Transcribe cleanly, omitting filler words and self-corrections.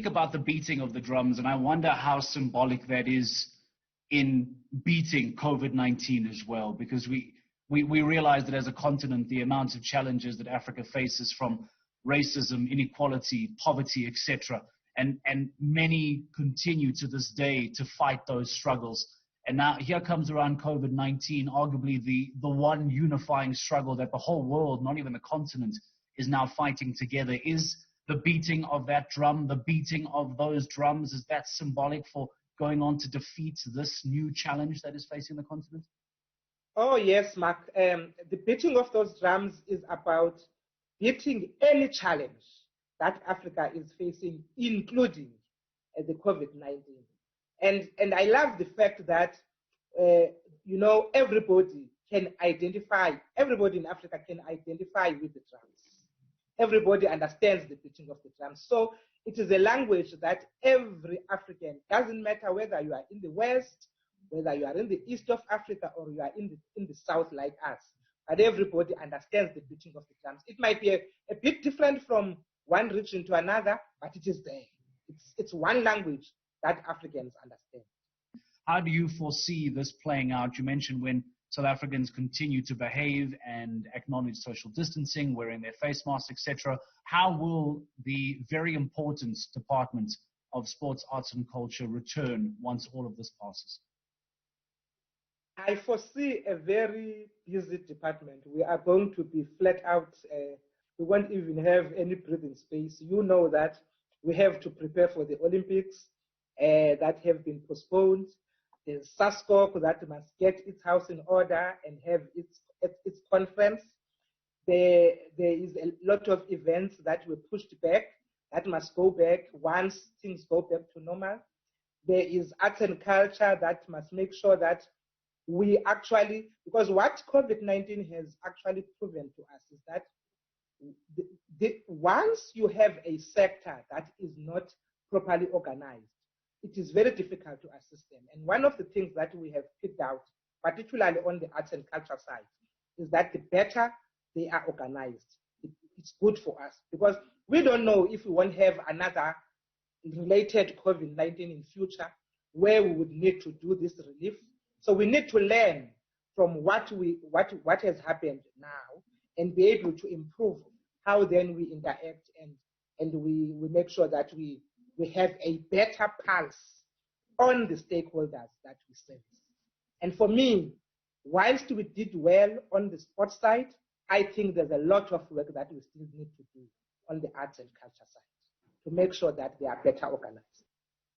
speak about the beating of the drums, and I wonder how symbolic that is in beating COVID-19 as well, because we realize that as a continent, the amount of challenges that Africa faces, from racism, inequality, poverty, etc., and many continue to this day to fight those struggles. And now here comes around COVID-19, arguably the one unifying struggle that the whole world, not even the continent, is now fighting together. Is the beating of that drum, the beating of those drums, is that symbolic for going on to defeat this new challenge that is facing the continent? Oh, yes, Mark. The beating of those drums is about beating any challenge that Africa is facing, including the COVID-19. And I love the fact that, everybody can identify, everybody in Africa can identify with the drums. Everybody understands the beating of the drums. So it is a language that every African, doesn't matter whether you are in the West, whether you are in the East of Africa, or you are in the South like us, but everybody understands the beating of the drums. It might be a bit different from one region to another, but it is there. It's one language that Africans understand. How do you foresee this playing out? You mentioned when South Africans continue to behave and acknowledge social distancing, wearing their face masks, etc. How will the very important Department of Sports, Arts and Culture return once all of this passes? I foresee a very busy department. We are going to be flat out. We won't even have any breathing space. You know that we have to prepare for the Olympics that have been postponed. There's SASCOC that must get its house in order and have its conference. There is a lot of events that were pushed back that must go back once things go back to normal. There is arts and culture that must make sure that we actually, because what COVID-19 has actually proven to us is that once you have a sector that is not properly organized, it is very difficult to assist them. And one of the things that we have picked out, particularly on the arts and culture side, is that the better they are organized, it's good for us, because we don't know if we won't have another related COVID-19 in future where we would need to do this relief. So we need to learn from what has happened now and be able to improve how then we interact and we make sure that we have a better pulse on the stakeholders that we service. And for me, whilst we did well on the sports side, I think there's a lot of work that we still need to do on the arts and culture side to make sure that they are better organized.